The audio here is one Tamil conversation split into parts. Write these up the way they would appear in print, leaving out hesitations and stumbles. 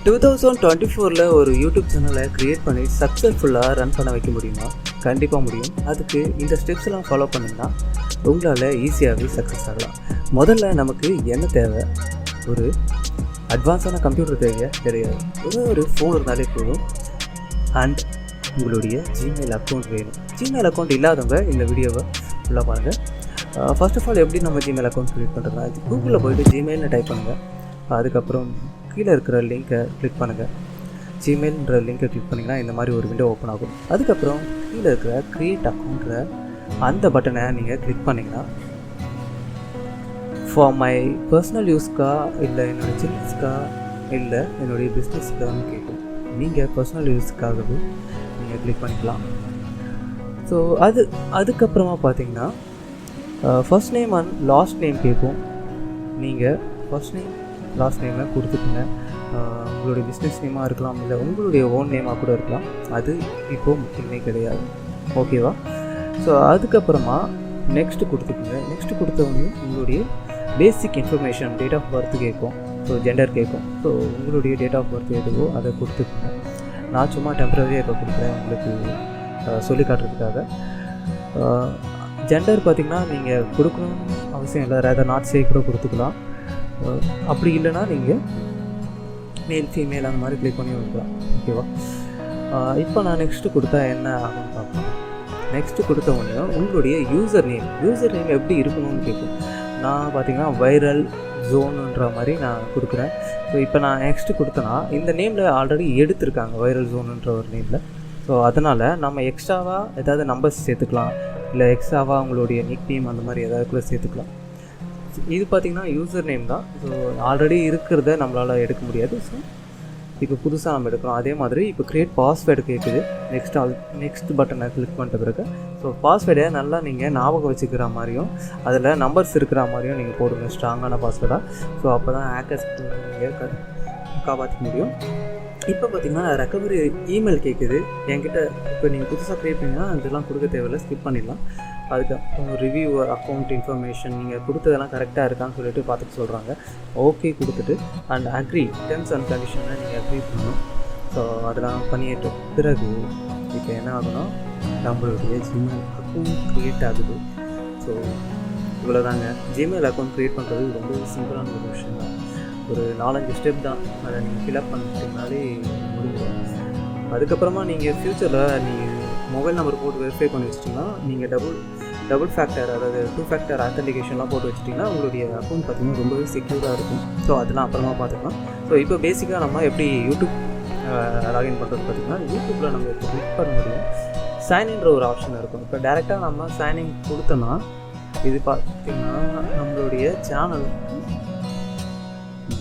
2024 ஒரு யூடியூப் சேனலை க்ரியேட் பண்ணி சக்ஸஸ்ஃபுல்லாக ரன் பண்ண வைக்க முடியுமா? கண்டிப்பாக முடியும். அதுக்கு இந்த ஸ்டெப்ஸ்லாம் ஃபாலோ பண்ணிங்கன்னா உங்களால் ஈஸியாகவே சக்ஸஸ் ஆகலாம். முதல்ல நமக்கு என்ன தேவை? ஒரு அட்வான்ஸான கம்ப்யூட்டர் கிடையாது. ஒரு ஃபோன் இருந்தாலே போதும். அண்ட் உங்களுடைய ஜிமெயில் அக்கௌண்ட் வேணும். ஜிமெயில் அக்கௌண்ட் இல்லாதவங்க இந்த வீடியோவை ஃபுல்லாக பாருங்கள். ஃபர்ஸ்ட் ஆஃப் ஆல் எப்படி நம்ம ஜிமெயில் அக்கௌண்ட் க்ரியேட் பண்ணுறதுனா, கூகுளில் போய்ட்டு ஜிமெயில்னு டைப் பண்ணுங்கள். அதுக்கப்புறம் கீழே இருக்கிற லிங்க்கை கிளிக் பண்ணுங்கள். ஜிமெயில்ன்ற லிங்க்கை கிளிக் பண்ணிங்கன்னா இந்த மாதிரி ஒரு விண்டோ ஓப்பன் ஆகும். அதுக்கப்புறம் கீழே இருக்கிற க்ரியேட் அக்கௌண்ட்ற அந்த பட்டனை நீங்கள் கிளிக் பண்ணிங்கன்னா ஃபார் மை பர்சனல் யூஸ்க்கா இல்லை என்னோடய சில்ட்ரன்ஸ்க்கா இல்லை என்னுடைய பிஸ்னஸ்க்கான்னு கேட்கும். நீங்கள் பர்சனல் யூஸ்க்காகவே நீங்கள் கிளிக் பண்ணிக்கலாம். ஸோ அதுக்கப்புறமா பார்த்தீங்கன்னா first name and last name கேட்கும். நீங்கள் ஃபர்ஸ்ட் நேம் லாஸ்ட் நேமை கொடுத்துக்குங்க. உங்களுடைய பிஸ்னஸ் நேமாக இருக்கலாம், இல்லை உங்களுடைய ஓன் நேமாக கூட இருக்கலாம். அது இப்போது முக்கியமே கிடையாது. ஓகேவா? ஸோ அதுக்கப்புறமா நெக்ஸ்ட்டு கொடுத்துக்குங்க. நெக்ஸ்ட்டு கொடுத்தவொடனே உங்களுடைய basic information, date of birth கேட்கும். ஸோ ஜெண்டர் கேட்கும். ஸோ உங்களுடைய டேட் ஆஃப் பர்த் எதுவோ அதை கொடுத்துக்குங்க. நான் சும்மா டெம்பரரியாக இப்போ கொடுக்குறேன் உங்களுக்கு சொல்லி காட்டுறதுக்காக. ஜெண்டர் பார்த்திங்கன்னா நீங்கள் கொடுக்கணும்னு அவசியம் இல்லை, ரேதர் நாட் சே கூட கொடுத்துக்கலாம். அப்படி இல்லைனா நீங்கள் மேல் ஃபீமேல் அந்த மாதிரி கிளிக் பண்ணி வைக்கலாம். ஓகேவா? இப்போ நான் நெக்ஸ்ட்டு கொடுத்தா என்ன ஆகுன்னு பார்க்கலாம். நெக்ஸ்ட்டு கொடுத்த உடனே உங்களுடைய யூசர் நேம் எப்படி இருக்கணும்னு கேட்கும். நான் பார்த்திங்கன்னா வைரல் ஜோனுன்ற மாதிரி நான் கொடுக்குறேன். ஸோ இப்போ நான் நெக்ஸ்ட்டு கொடுத்தேன்னா இந்த நேமில் ஆல்ரெடி எடுத்திருக்காங்க, வைரல் ஜோனுன்ற ஒரு நேமில். ஸோ அதனால் நம்ம எக்ஸ்ட்ராவாக ஏதாவது நம்பர்ஸ் சேர்த்துக்கலாம், இல்லை எக்ஸ்ட்ராவாக உங்களுடைய நிக் நேம் அந்த மாதிரி ஏதாவது கூட சேர்த்துக்கலாம். இது பார்த்திங்கன்னா யூசர் நேம் தான். ஸோ ஆல்ரெடி இருக்கிறத நம்மளால் எடுக்க முடியாது. ஸோ இப்போ புதுசாக நம்ம எடுக்கிறோம். அதே மாதிரி இப்போ க்ரியேட் பாஸ்வேர்டு கேட்குது. நெக்ஸ்ட் பட்டனை கிளிக் பண்ணிட்ட பிறகு ஸோ பாஸ்வேர்டை நல்லா நீங்கள் ஞாபகம் வச்சுக்கிற மாதிரியும் அதில் நம்பர்ஸ் இருக்கிற மாதிரியும் நீங்கள் போடுங்க, ஸ்ட்ராங்கான பாஸ்வேர்டாக. ஸோ அப்போ தான் ஹேக்கர்ஸ் நீங்கள் காப்பாற்றிக்க முடியும். இப்போ பார்த்திங்கன்னா ரெக்கவரி இமெயில் கேட்குது என்கிட்ட. இப்போ நீங்கள் புதுசாக க்ரியேட் பண்ணிங்கன்னா அதெல்லாம் கொடுக்க தேவையில்லை, ஸ்கிப் பண்ணிடலாம். அதுக்கப்புறம் ரிவ்யூ அக்கௌண்ட் இன்ஃபர்மேஷன் நீங்கள் கொடுத்ததெல்லாம் கரெக்டாக இருக்கான்னு சொல்லிட்டு பார்த்துட்டு சொல்கிறாங்க. ஓகே கொடுத்துட்டு அண்ட் அக்ரி டெர்ம்ஸ் அண்ட் கண்டிஷனை நீங்கள் அக்ரி பண்ணணும். ஸோ அதெல்லாம் பண்ணிட்டு பிறகு இப்போ என்ன ஆகுனா நம்மளுடைய ஜிமெயில் அக்கௌண்ட் க்ரியேட் ஆகுது. ஸோ இவ்வளோதாங்க. ஜிமெயில் அக்கௌண்ட் க்ரியேட் பண்ணுறது ரொம்ப சிம்பிளான ஒரு விஷயம் தான். ஒரு 4-5 ஸ்டெப் தான். அதை நீங்கள் ஃபில்அப் பண்ணிட்டீங்கனாலே முடிஞ்சிடும். அதுக்கப்புறமா நீங்கள் ஃப்யூச்சரில் நீங்கள் மொபைல் நம்பர் போட்டு வெரிஃபை பண்ணி வச்சிட்டிங்கன்னா நீங்கள் டபுள் ஃபேக்டர், அதாவது 2 ஃபேக்டர் ஆத்தென்டிகேஷன்லாம் போட்டு வச்சிட்டிங்கன்னா உங்களுடைய அக்கௌண்ட் பார்த்திங்கன்னா ரொம்பவே செக்யூராக இருக்கும். ஸோ அதெல்லாம் அப்புறமா பார்த்துக்கலாம். ஸோ இப்போ பேசிக்காக நம்ம எப்படி யூடியூப் லாகின் பண்ணுறது பார்த்திங்கன்னா, யூடியூப்பில் நம்ம இப்போ கிளிக் பண்ண முடியும். சைன்இன்ற ஒரு ஆப்ஷன் இருக்கும். இப்போ டேரெக்டாக நம்ம சைன்இன் கொடுத்தோன்னா இது பார்த்திங்கன்னா நம்மளுடைய சேனல்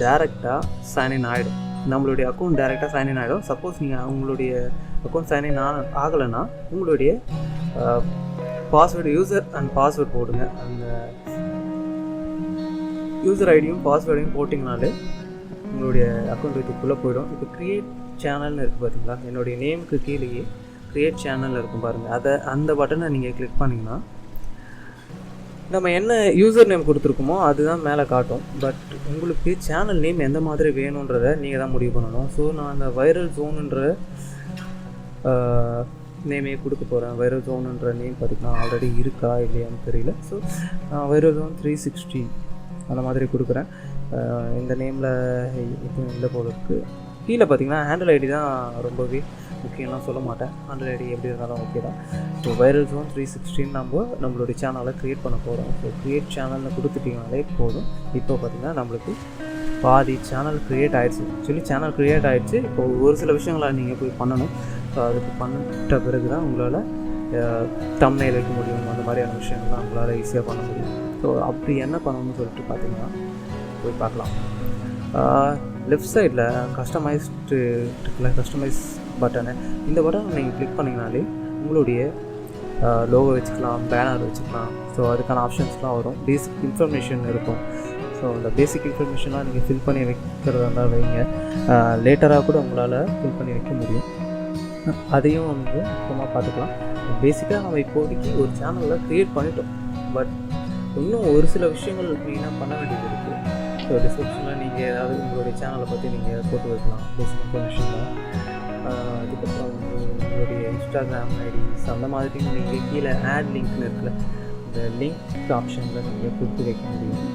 டேரெக்டாக சைன்இன் ஆகிடும். நம்மளுடைய அக்கௌண்ட் டேரெக்டாக சைன்இன் ஆகிடும். சப்போஸ் நீங்கள் உங்களுடைய அக்கௌண்ட் சைன்இன் ஆகலைன்னா உங்களுடைய பாஸ்வேர்டு, யூசர் அண்ட் பாஸ்வேர்டு போடுங்க. அந்த யூசர் ஐடியும் பாஸ்வேர்டையும் போட்டிங்கனாலே உங்களுடைய அக்கௌண்ட் இதுக்குள்ளே போயிடும். இப்போ க்ரியேட் சேனல்னு இருக்குது பார்த்தீங்களா, என்னுடைய நேமுக்கு கீழேயே க்ரியேட் சேனல் இருக்கும் பாருங்கள். அந்த பட்டனை நீங்கள் கிளிக் பண்ணிங்கன்னா நம்ம என்ன யூசர் நேம் கொடுத்துருக்கோமோ அதுதான் மேலே காட்டும். பட் உங்களுக்கு சேனல் நேம் எந்த மாதிரி வேணுன்றதை நீங்கள் தான் முடிவு பண்ணணும். ஸோ நான் அந்த வைரல் ஜோனுன்ற நேமே கொடுக்க போகிறேன். வைரல் ஜோனுன்ற நேம் பார்த்திங்கன்னா ஆல்ரெடி இருக்கா இல்லையான்னு தெரியல. ஸோ நான் வைரல் ஜோன் 360 அந்த மாதிரி கொடுக்குறேன். இந்த நேமில் எதுவும் இல்லை போல இருக்குது. கீழே பார்த்திங்கன்னா ஹேண்டில் ஐடி தான் ரொம்பவே முக்கியம்லாம் சொல்ல மாட்டேன். ஹேண்டில் ஐடி எப்படி இருந்தாலும் ஓகே தான். ஸோ வைரல் ஜோன் 360 நம்மளுடைய சேனலை க்ரியேட் பண்ண போகிறோம். ஸோ க்ரியேட் சேனல்னு கொடுத்துட்டிங்கனாலே போதும். இப்போ பார்த்திங்கன்னா நம்மளுக்கு பாதி சேனல் க்ரியேட் ஆகிடுச்சு. ஆக்சுவலி சேனல் க்ரியேட் ஆகிடுச்சு. இப்போ ஒரு சில விஷயங்களை நீங்கள் போய் பண்ணணும். ஸோ அதுக்கு பண்ணிட்ட பிறகு தான் உங்களால் தம்ப்நெயில் வைக்க முடியும். அந்த மாதிரியான விஷயங்கள்லாம் உங்களால் ஈஸியாக பண்ண முடியும். ஸோ அப்படி என்ன பண்ணணும்னு சொல்லிட்டு பார்த்தீங்கன்னா போய் பார்க்கலாம். லெஃப்ட் சைடில் கஸ்டமைஸ் பட்டனு, இந்த பட்டனை நீங்கள் கிளிக் பண்ணிங்கனாலே உங்களுடைய லோகோ வச்சுக்கலாம், பேனர் வச்சுக்கலாம். ஸோ அதுக்கான ஆப்ஷன்ஸ்லாம் வரும். பேசிக் இன்ஃபர்மேஷன் இருக்கும். ஸோ அந்த பேசிக் இன்ஃபர்மேஷன்லாம் நீங்கள் ஃபில் பண்ணி வைக்கிறதா இருந்தால் வைங்க. லேட்டராக கூட உங்களால் ஃபில் பண்ணி வைக்க முடியும். அதையும் வந்து அப்புறமா பார்த்துக்கலாம். பேசிக்காக நம்ம இப்போதைக்கு ஒரு சேனலில் க்ரியேட் பண்ணிட்டோம். பட் இன்னும் ஒரு சில விஷயங்கள் மெயினாக பண்ண வேண்டியது இருக்குது. ஸோ டிஸ்கிரிப்ஷனில் நீங்கள் ஏதாவது உங்களுடைய சேனலை பற்றி நீங்கள் போட்டு வைக்கலாம், பேசிக் இன்ஃபர்மேஷனில். அதுக்கப்புறம் உங்களுடைய இன்ஸ்டாகிராம் ஐடிஸ் அந்த மாதிரி நீங்கள் கீழே ஆட் லிங்க்னு இருக்குல்ல, இந்த லிங்க் ஆப்ஷனில் நீங்கள் கொடுத்து வைக்க முடியும்.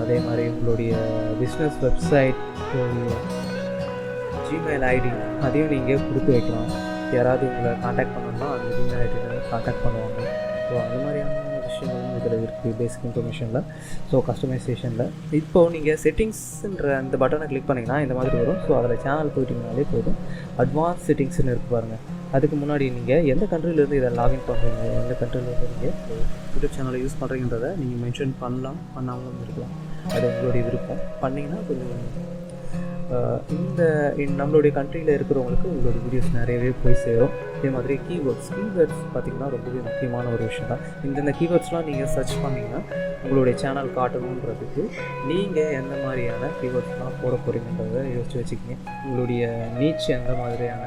அதே மாதிரி உங்களுடைய பிஸ்னஸ் வெப்சைட், ஜிமெயில் ஐடி அதையும் நீங்கள் கொடுத்து வைக்கலாம். யாராவது உங்களை காண்டாக்ட் பண்ணணும்னா அந்த ஜிமெயில் ஐடியில் காண்டாக்ட் பண்ணுவாங்க. ஸோ அந்த மாதிரியான விஷயங்களும் இதில் இருக்குது பேசிக் இன்ஃபர்மேஷனில். ஸோ கஸ்டமைசேஷனில் இப்போது நீங்கள் செட்டிங்ஸ்ன்ற அந்த பட்டனை கிளிக் பண்ணிங்கன்னா இந்த மாதிரி வரும். ஸோ அதில் சேனல் போயிட்டீங்கனாலே போதும். அட்வான்ஸ் செட்டிங்ஸ்னு இருக்குது பாருங்கள். அதுக்கு முன்னாடி நீங்கள் எந்த கண்ட்ரிலேருந்து இதை லாகின் பண்ணுறீங்க, எந்த கண்ட்ரிலேருந்து நீங்கள் யூடியூப் சேனலை யூஸ் பண்ணுறீங்கன்றதை நீங்கள் மென்ஷன் பண்ணலாம், பண்ணாமலும் இருக்கலாம். அது உங்களுடைய விருப்பம். பண்ணிங்கன்னா கொஞ்சம் நம்மளுடைய கண்ட்ரியில் இருக்கிறவங்களுக்கு உங்களுடைய வீடியோஸ் நிறையவே போய் சேரும். இதே மாதிரி கீவேர்ட்ஸ் பார்த்திங்கன்னா ரொம்பவே முக்கியமான ஒரு விஷயம் தான். இந்த கீவேர்ட்ஸ்லாம் நீங்கள் சர்ச் பண்ணிங்கன்னா உங்களுடைய சேனல் காட்டணுன்றதுக்கு நீங்கள் எந்த மாதிரியான கீவேர்ட்ஸ்லாம் போட போகிறீங்கன்றதை யோசிச்சு வச்சுக்கிங்க. உங்களுடைய நீச் எந்த மாதிரியான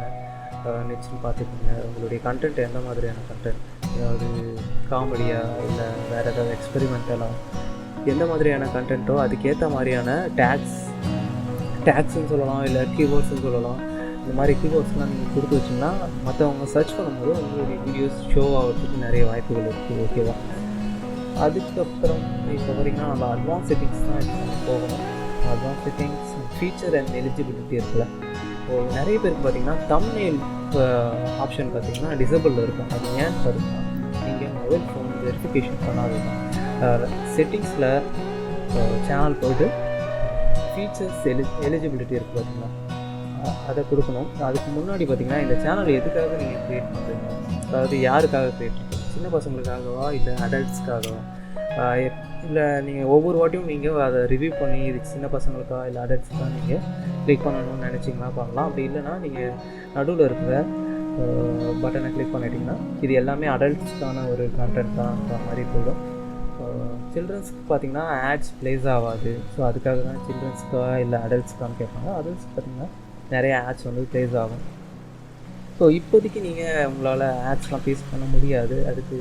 நீச்சுன்னு பார்த்துக்கோங்க. உங்களுடைய கண்டென்ட் எந்த மாதிரியான கண்டென்ட், அதாவது காமெடியாக இல்லை வேறு ஏதாவது எக்ஸ்பெரிமெண்டலாக எந்த மாதிரியான கண்டென்ட்டோ அதுக்கேற்ற மாதிரியான டேக்ஸ்ன்னு சொல்லலாம், இல்லை கீவேர்ட்ஸ்ன்னு சொல்லலாம். இந்த மாதிரி கீவேர்ட்ஸ்லாம் நீங்கள் கொடுத்து வச்சிங்கன்னா மற்றவங்க சர்ச் பண்ணும்போது உங்களுடைய வீடியோஸ் ஷோ ஆகிறதுக்கு நிறைய வாய்ப்புகள் இருக்குது. ஓகேவா? அதுக்கப்புறம் இப்போ வரைக்கும் நம்ம அட்வான்ஸ் செட்டிங்ஸ் தான் போகணும். Advance settings, feature and eligibility இருக்குல்ல. இப்போது நிறைய பேருக்கு பார்த்திங்கன்னா தம்ப்நெயில் ஆப்ஷன் பார்த்திங்கன்னா டிசபிளில் இருக்கும். அது ஏன்னு பார்த்தீங்கன்னா நீங்கள் மொபைல் ஃபோன் வெரிஃபிகேஷன் பண்ணாதது. செட்டிங்ஸில் சேனல் போய்ட்டு ஃபீச்சர்ஸ் எலிஜிபிலிட்டி இருக்குது பார்த்திங்கன்னா, அதை கொடுக்கணும். அதுக்கு முன்னாடி பார்த்திங்கன்னா இந்த சேனல் எதுக்காக நீங்கள் க்ரியேட் பண்ணுறீங்க, அதாவது யாருக்காக க்ரியேட் பண்ணுறீங்க, சின்ன பசங்களுக்காகவா இல்லை அடல்ட்ஸ்க்காகவா, இல்லை நீங்கள் ஒவ்வொரு வாட்டியும் நீங்கள் அதை ரிவ்யூ பண்ணி இதுக்கு சின்ன பசங்களுக்கா இல்லை அடல்ட்ஸ்க்காக நீங்கள் கிளிக் பண்ணணும்னு நினச்சிங்கன்னா பண்ணலாம். அப்படி இல்லைனா நீங்கள் நடுவில் இருக்கிற பட்டனை கிளிக் பண்ணிட்டீங்கன்னா இது எல்லாமே அடல்ட்ஸ்க்கான ஒரு கண்டென்ட் தான்ன்ற மாதிரி போயிடும். சில்ட்ரன்ஸ்க்கு பார்த்திங்கன்னா ஆட்ஸ் ப்ளேஸ் ஆகாது. ஸோ அதுக்காக தான் சில்ட்ரன்ஸ்க்கா இல்லை அடல்ட்ஸ்க்கான்னு கேட்பாங்க. அடல்ட்ஸ் பார்த்திங்கன்னா நிறைய ஆட்ஸ் வந்து ப்ளேஸ் ஆகும். ஸோ இப்போதைக்கு நீங்கள் உங்களால் ஆட்ஸ்லாம் ப்ளேஸ் பண்ண முடியாது. அதுக்கு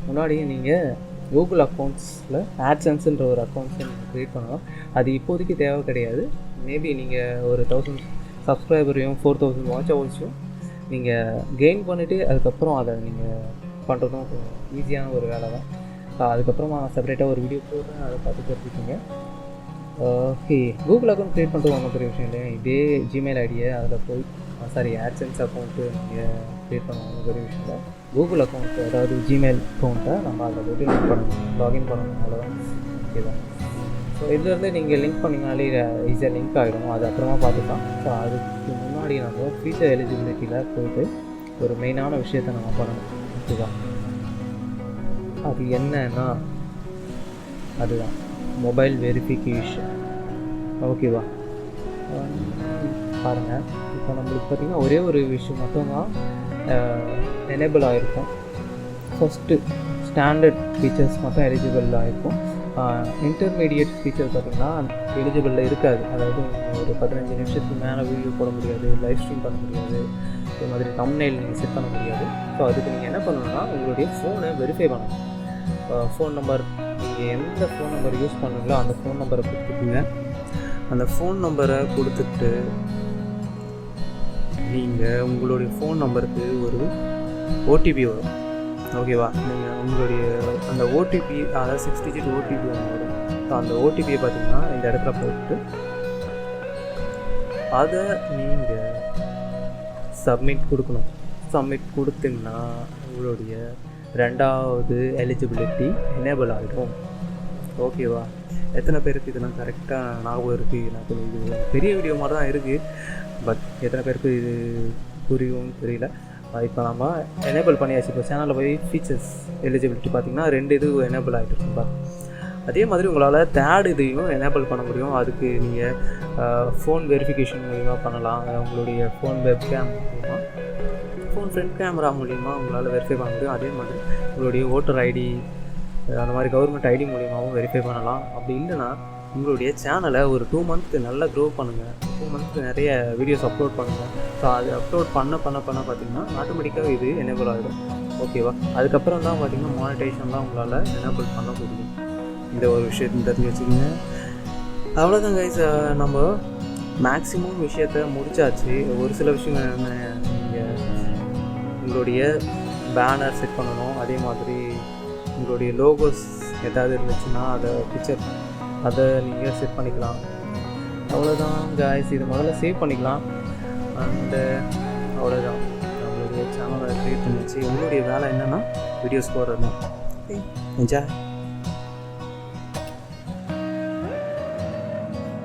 முன்னாடியே நீங்கள் கூகுள் அக்கௌண்ட்ஸில் ஆட்சென்ஸ்ன்ற ஒரு அக்கௌண்ட்ஸை நீங்கள் க்ரியேட் பண்ணலாம். அது இப்போதைக்கு தேவை கிடையாது. மேபி நீங்கள் ஒரு 1000 சப்ஸ்கிரைபரையும் 4000 வாட்ச் ஹவர்ஸையும் நீங்கள் கெயின் பண்ணிவிட்டு அதுக்கப்புறம் அதை நீங்கள் பண்ணுறதும் ஈஸியான ஒரு வேலை தான். அதுக்கப்புறமா செப்பரேட்டாக ஒரு வீடியோ போடுறேன், அதை பார்த்து தெரிஞ்சுக்கோங்க. ஓகே, கூகுள் அக்கௌண்ட் க்ரியேட் பண்ணுறது ஒன்றும் பெரிய விஷயம் இல்லை. இதே ஜிமெயில் ஐடியை அதில் போய் ஆட்சென்ஸ் அக்கௌண்ட்டு நீங்கள் க்ரியேட் பண்ண ஒன்றும் பெரிய விஷயம் இல்லை. கூகுள் அக்கௌண்ட்டு, அதாவது ஜிமெயில் அக்கௌண்ட்டை நம்ம அதில் போய்ட்டு லாகின் பண்ணணும், அவ்வளோதான். ஓகே தான். ஸோ இதுலேருந்து நீங்கள் லிங்க் பண்ணிங்கனாலே ஈஸியாக லிங்க் ஆகிடும். அது அப்புறமா பார்த்துக்கலாம். ஸோ அதுக்கு முன்னாடி நம்ம ஃபீச்சர் எலிஜிபிலிட்டியில் போய்ட்டு ஒரு மெயினான விஷயத்தை நம்ம பண்ணணும். ஓகேவா? அது என்னன்னா அதுதான் மொபைல் வெரிஃபிகேஷன். ஓகேவா? பாருங்கள், இப்போ நம்மளுக்கு பார்த்திங்கன்னா ஒரே ஒரு விஷயம் மட்டும்தான் எனேபிள் ஆகிருக்கும். ஃபஸ்ட்டு ஸ்டாண்டர்ட் ஃபீச்சர்ஸ் மட்டும் எலிஜிபிள் ஆகிருக்கும். இன்டர்மீடியட் ஃபீச்சர் பார்த்திங்கன்னா எலிஜிபிளில் இருக்காது. அதாவது ஒரு 15 நிமிஷத்துக்கு மேலே வீடியோ போட முடியாது, லைவ் ஸ்ட்ரீம் பண்ண முடியாது, இது மாதிரி தம்ப்நெயில் நீங்கள் செட் பண்ண முடியாது. ஸோ அதுக்கு நீங்கள் என்ன பண்ணணும்னா உங்களுடைய ஃபோனை வெரிஃபை பண்ணணும். ஃபோன் நம்பர், நீங்கள் எந்த ஃபோன் நம்பர் யூஸ் பண்ணுங்களோ அந்த ஃபோன் நம்பரை கொடுத்துக்குங்க. அந்த ஃபோன் நம்பரை கொடுத்துட்டு நீங்கள் உங்களுடைய ஃபோன் நம்பருக்கு ஒரு ஓடிபி வரும். ஓகேவா? நீங்கள் உங்களுடைய அந்த ஓடிபி, அதாவது 6 டிஜிட் ஓடிபி வரும். ஸோ அந்த ஓடிபியை பார்த்திங்கன்னா இந்த இடத்துல போட்டு அதை நீங்கள் சப்மிட் கொடுக்கணும். சப்மிட் கொடுத்தீங்கன்னா உங்களுடைய 2வது எலிஜிபிலிட்டி எனேபிள் ஆகிடும். ஓகேவா? எத்தனை பேருக்கு இதெல்லாம் கரெக்டாக ஞாபகம் இருக்குது? எனக்கு இது பெரிய வீடியோ மாதிரி தான் இருக்குது, பட் எத்தனை பேருக்கு இது புரியும் தெரியல. இப்போ நம்ம எனேபிள் பண்ணியாச்சு. இப்போ சேனலில் போய் ஃபீச்சர்ஸ் எலிஜிபிலிட்டி பார்த்திங்கன்னா 2 இது எனேபிள் ஆகிட்டு இருக்கும்பா. அதே மாதிரி உங்களால் தேர்ட் இதையும் எனேபிள் பண்ண முடியும். அதுக்கு நீங்கள் ஃபோன் வெரிஃபிகேஷன் மூலிமா பண்ணலாம். உங்களுடைய ஃபோன் வெப்கேம் மூலிமா, ஃபோன் ஃப்ரண்ட் கேமரா மூலிமா உங்களால் வெரிஃபை பண்ண முடியும். அதே மாதிரி உங்களுடைய ஓட்டர் ஐடி, அந்த மாதிரி கவர்மெண்ட் ஐடி மூலிமாவும் வெரிஃபை பண்ணலாம். அப்படி இல்லைனா உங்களுடைய சேனலை ஒரு 2 மந்த்க்கு நல்லா க்ரோ பண்ணுங்கள். 2 மந்த்க்கு நிறைய வீடியோஸ் அப்லோட் பண்ணுங்கள். ஸோ அது அப்லோட் பண்ண பார்த்திங்கன்னா ஆட்டோமேட்டிக்காக இது எனேபிள் ஆகிடும். ஓகேவா? அதுக்கப்புறம் தான் பார்த்திங்கன்னா மானிட்டைசேஷன்லாம் உங்களால் எனேபிள் பண்ண முடியும். இந்த ஒரு விஷயத்தை தெரிஞ்சு வச்சுக்கோங்க. அவ்வளோதான் கைஸ், நம்ம மேக்ஸிமம் விஷயத்த முடிச்சாச்சு. ஒரு சில விஷயம் நீங்கள் உங்களுடைய பேனர் செட் பண்ணணும். அதே மாதிரி உங்களுடைய லோகோஸ் ஏதாவது இருந்துச்சுன்னா அதை நீங்கள் செட் பண்ணிக்கலாம். அவ்வளோதான் கைஸ், இது முதல்ல சேவ் பண்ணிக்கலாம். அண்டு அவ்வளோதான், நம்மளுடைய சேனலை க்ரியேட் பண்ணிச்சு. உங்களுடைய வேலை என்னென்னா வீடியோஸ் போடுறது தான். என்ஜாய்.